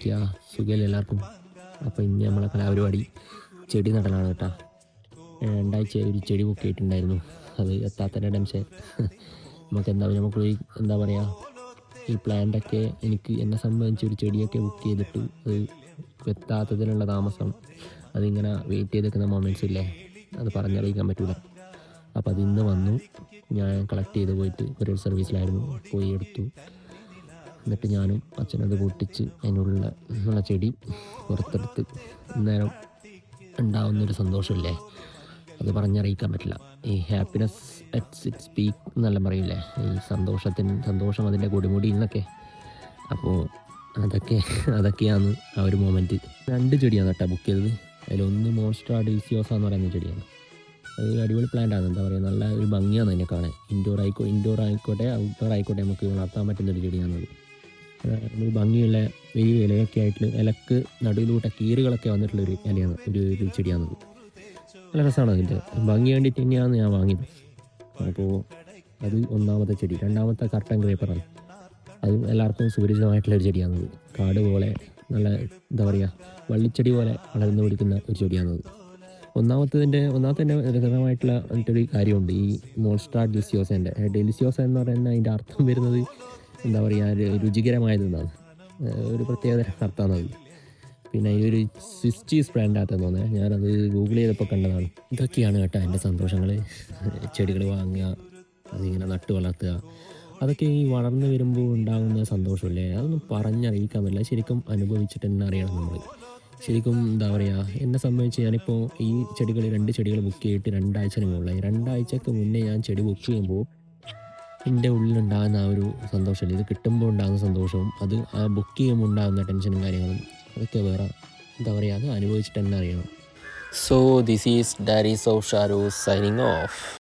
എന്തൊക്കെയാ സുഖമല്ലേ എല്ലാവർക്കും? അപ്പോൾ ഇന്ന് നമ്മളെ കലാപരിപാടി ചെടി നടലാണ് കേട്ടോ. രണ്ടാഴ്ച ഒരു ചെടി ബുക്ക് ചെയ്തിട്ടുണ്ടായിരുന്നു. അത് എത്താത്തതിൻ്റെ ടെൻഷൻ. നമുക്ക് എന്താ പറയുക, ഈ പ്ലാന്റൊക്കെ എനിക്ക് എന്നെ സംബന്ധിച്ച് ഒരു ചെടിയൊക്കെ ബുക്ക് ചെയ്തിട്ട് അത് എത്താത്തതിനുള്ള താമസം, അതിങ്ങനെ വെയിറ്റ് ചെയ്ത് നിൽക്കുന്ന മൊമെൻറ്റ്സ് ഇല്ലേ, അത് പറഞ്ഞറിയിക്കാൻ പറ്റില്ല. അപ്പോൾ അത് ഇന്ന് വന്നു. ഞാൻ കളക്ട് ചെയ്ത് പോയിട്ട് കൊറിയർ സർവീസിലായിരുന്നു, പോയി എടുത്തു. എന്നിട്ട് ഞാനും അച്ഛനത് പൊട്ടിച്ച് അതിനുള്ള ചെടി പുറത്തെടുത്ത് അന്നേരം ഉണ്ടാവുന്നൊരു സന്തോഷമില്ലേ, അത് പറഞ്ഞറിയിക്കാൻ പറ്റില്ല. ഈ ഹാപ്പിനെസ് അറ്റ് ഇറ്റ്സ് പീക്ക് എന്നെല്ലാം പറയില്ലേ, ഈ സന്തോഷം അതിൻ്റെ കൊടുമുടി എന്നൊക്കെ. അപ്പോൾ അതൊക്കെയാണ് ആ ഒരു മൊമെൻറ്റ്. 2 ചെടിയാണ് കേട്ടോ ബുക്ക് ചെയ്തത്. അതിലൊന്ന് മോൺസ്റ്റർ ഡെലിസിയോസ എന്ന് പറയുന്ന ചെടിയാണ്. അത് അടിപൊളി പ്ലാന്റാണ്, എന്താ പറയുക, നല്ല ഒരു ഭംഗിയാണ് അതിനെ കാണാൻ. ഇൻഡോർ ആയിക്കോട്ടെ ഔട്ട്ഡോർ ആയിക്കോട്ടെ നമുക്ക് വളർത്താൻ പറ്റുന്നൊരു ചെടിയാണത്. ഒരു ഭംഗിയുള്ള വലിയ ഇലയൊക്കെ ആയിട്ട് ഇലക്ക് നടുവിലൂടെ കീറുകളൊക്കെ വന്നിട്ടുള്ളൊരു ഇലയാണ്, ഒരു ചെടിയാണത്. നല്ല രസമാണ്. അതിൻ്റെ ഭംഗി വേണ്ടിയിട്ട് തന്നെയാണ് ഞാൻ വാങ്ങിയത്. അപ്പോൾ അത് ഒന്നാമത്തെ ചെടി. രണ്ടാമത്തെ കർട്ടൻ ക്രേപ്പറാണ്. അത് എല്ലാവർക്കും സുപരിചിതമായിട്ടുള്ളൊരു ചെടിയാണത്. കാട് പോലെ നല്ല എന്താ പറയുക, വള്ളിച്ചെടി പോലെ വളർന്നു പിടിക്കുന്ന ഒരു ചെടിയാണത്. ഒന്നാമത്തെ രസകരമായിട്ടുള്ള മറ്റൊരു കാര്യമുണ്ട് ഈ മോൺസ്റ്റർ ഡെലിസിയോസ എന്ന് പറയുന്നത്. അതിൻ്റെ അർത്ഥം വരുന്നത് എന്താ പറയുക, രുചികരമായതെന്നാണ്. ഒരു പ്രത്യേകത അർത്ഥമാണത്. പിന്നെ ഈ ഒരു സ്വിസ് ചീസ് ബ്രാൻഡാകത്തെന്ന് തോന്നുന്നത്, ഞാനത് ഗൂഗിൾ ചെയ്തപ്പോൾ കണ്ടതാണ്. ഇതൊക്കെയാണ് കേട്ടോ എൻ്റെ സന്തോഷങ്ങൾ. ചെടികൾ വാങ്ങുക, അതിങ്ങനെ നട്ട് വളർത്തുക, അതൊക്കെ ഈ വളർന്നു വരുമ്പോൾ ഉണ്ടാകുന്ന സന്തോഷമില്ലേ, അതൊന്നും പറഞ്ഞറിയിക്കാൻ പറ്റില്ല. ശരിക്കും അനുഭവിച്ചിട്ട് തന്നെ അറിയണം നമ്മൾ. ശരിക്കും എന്താ പറയുക, എന്നെ സംബന്ധിച്ച് ഞാനിപ്പോൾ ഈ 2 ചെടികൾ ബുക്ക് ചെയ്തിട്ട് 2 ആഴ്ചന് മുകളിലായി. 2 ആഴ്ചക്ക് മുന്നേ ഞാൻ ചെടി ബുക്ക് ചെയ്യുമ്പോൾ എൻ്റെ ഉള്ളിലുണ്ടാകുന്ന ആ ഒരു സന്തോഷമില്ല, ഇത് കിട്ടുമ്പോൾ ഉണ്ടാകുന്ന സന്തോഷവും അത് ആ ബുക്ക് ചെയ്യുമ്പോൾ ഉണ്ടാകുന്ന ടെൻഷനും കാര്യങ്ങളും, അതൊക്കെ വേറെ എന്താ പറയുക, അത് അനുഭവിച്ചിട്ട് തന്നെ അറിയണം. So this is diaries of Sharu's signing of.